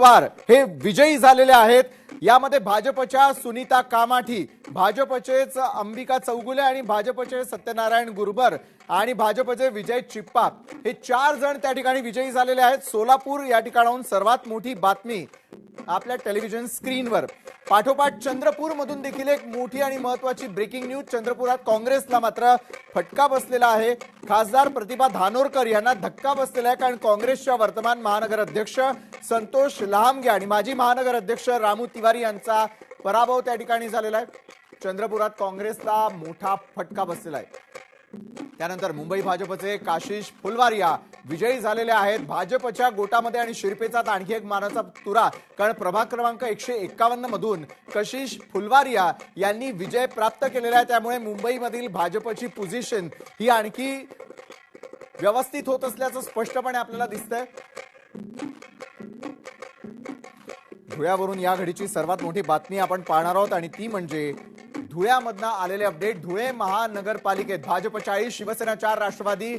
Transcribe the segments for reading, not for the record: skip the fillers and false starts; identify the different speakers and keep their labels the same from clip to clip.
Speaker 1: पवार हे विजयी झालेले आहेत। यामध्ये भाजपच्या सुनीता कामाठी, भाजपचेच अंबिका चौगुले आणि भाजपचे सत्यनारायण गुरबर आणि भाजपचे विजय चिप्पा हे 4 जण त्या ठिकाणी विजयी झालेले आहेत। सोलापूर या ठिकाणाहून सर्वात मोठी बातमी आपल्या टेलिव्हिजन स्क्रीनवर। पाठोपाठ चंद्रपूर मधून देखील एक मोठी आणि महत्त्वाची ब्रेकिंग न्यूज। चंद्रपुरात काँग्रेसला मात्र फटका बसलेला आहे। खासदार प्रतिभा धानोरकर यांना धक्का बसलेला आहे, कारण काँग्रेसच्या वर्तमान महानगर अध्यक्ष संतोष लहामगे आणि माजी महानगर अध्यक्ष रामू तिवारी यांचा पराभव त्या ठिकाणी झालेला आहे। चंद्रपुरात काँग्रेसला मोठा फटका बसलेला आहे। त्यानंतर मुंबई भाजपचे काशिश फुलवारिया विजयी झालेले आहेत। भाजपच्या गोटामध्ये आणि शिरपेचात आणखी एक मानाचा तुरा, कारण प्रभाग क्रमांक 151 मधून काशिश फुलवारिया यांनी विजय प्राप्त केलेला आहे। त्यामुळे मुंबईमधील भाजपची पोझिशन ही आणखी व्यवस्थित होत असल्याचं स्पष्टपणे आपल्याला दिसतंय। धुळ्यावरून या घडीची सर्वात मोठी बातमी आपण पाहणार आहोत आणि ती म्हणजे धुळ्यामधनं आलेले अपडेट। धुळे महानगरपालिकेत भाजप 40, शिवसेना 4, राष्ट्रवादी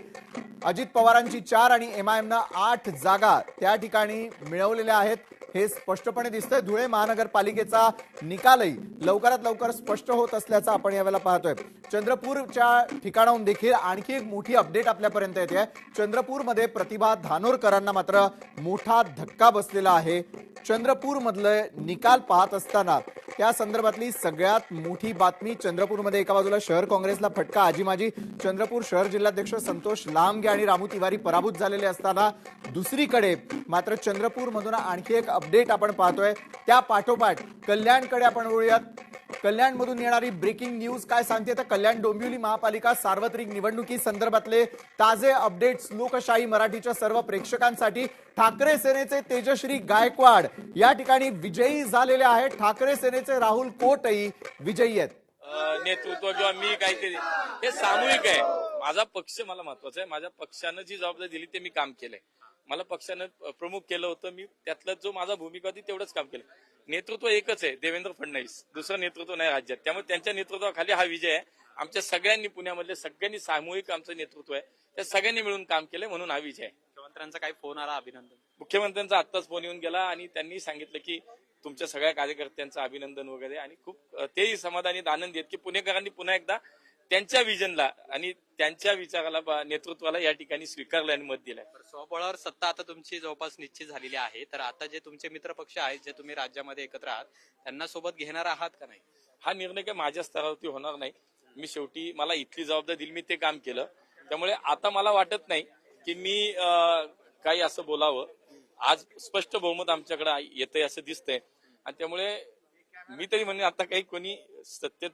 Speaker 1: अजित पवारांची 4 आणि एमआयएमनं 8 जागा त्या ठिकाणी मिळवलेल्या आहेत, हे स्पष्टपणे दिसतंय। धुळे महानगरपालिकेचा निकालही लवकरात लवकर स्पष्ट होत असल्याचं आपण यावेळेला पाहतोय। चंद्रपूरच्या ठिकाणाहून देखील आणखी एक मोठी अपडेट आपल्यापर्यंत येते। चंद्रपूरमध्ये प्रतिभा धानोरकरांना मात्र मोठा धक्का बसलेला आहे। चंद्रपूरमधले निकाल पाहत असताना त्या संदर्भातली सगळ्यात मोठी बातमी। चंद्रपूरमध्ये एका बाजूला शहर काँग्रेसला फटका, आजी माजी चंद्रपूर शहर जिल्हाध्यक्ष संतोष लामगे आणि रामू तिवारी पराभूत झालेले असताना दुसरीकडे मात्र चंद्रपूरमधून आणखी एक अपडेट आपण पाहतोय। त्या पाठोपाठ कल्याणकडे आपण वळूयात। कल्याणमधून येणारी ब्रेकिंग न्यूज काय सांगते तर कल्याण डोंबिवली महापालिका सार्वत्रिक निवडणुकी संदर्भातले ताजे अपडेट्स लोकशाही मराठीच्या सर्व प्रेक्षकांसाठी। ठाकरे सेनेचे तेजश्री गायकवाड या ठिकाणी विजयी झालेले आहेत। ठाकरे सेनेचे राहुल कोटही विजयी आहेत।
Speaker 2: नेतृत्व किंवा मी काहीतरी हे सामूहिक आहे। माझा पक्ष मला महत्वाचा आहे। माझ्या पक्षानं जी जबाबदारी दिली ते मी काम केलंय। मला पक्षानं प्रमुख केलं होतं, मी त्यातलं जो माझा भूमिका होती तेवढंच काम केलं। नेतृत्व एकच आहे, देवेंद्र फडणवीस, दुसरं नेतृत्व नाही राज्यात। त्यामुळे त्यांच्या नेतृत्वाखाली हा विजय आहे। आमच्या सगळ्यांनी, पुण्यामधले सगळ्यांनी सामूहिक आमचं नेतृत्व आहे, त्या सगळ्यांनी मिळून काम केलंय, म्हणून हा विजय आहे।
Speaker 3: मुख्यमंत्र्यांचा काही फोन आला? अभिनंदन?
Speaker 2: मुख्यमंत्र्यांचा आत्ताच फोन येऊन गेला आणि त्यांनी सांगितलं की तुमच्या सगळ्या कार्यकर्त्यांचं अभिनंदन वगैरे, आणि खूप तेही समाधानी आनंदी आहेत की पुणेकरांनी पुन्हा एकदा त्यांच्या विजनला आणि त्यांच्या विचाराला, नेतृत्वाला या ठिकाणी स्वीकारलं आणि मत दिलंय।
Speaker 3: स्वबळावर सत्ता आता तुमची जवळपास निश्चित झालेली आहे, तर आता जे तुमचे मित्र पक्ष आहेत, जे तुम्ही राज्यामध्ये एकत्र आहात, त्यांना सोबत घेणार आहात का नाही?
Speaker 2: हा निर्णय काय माझ्या स्तरावरती होणार नाही। मी शेवटी मला इथली जबाबदारी दिली, मी ते काम केलं। त्यामुळे आता मला वाटत नाही की मी काही असं बोलावं। आज स्पष्ट बहुमत आमच्याकडे येतंय असं दिसतंय, आणि त्यामुळे मी तरी म्हणेन आता काही कोणी सत्तेत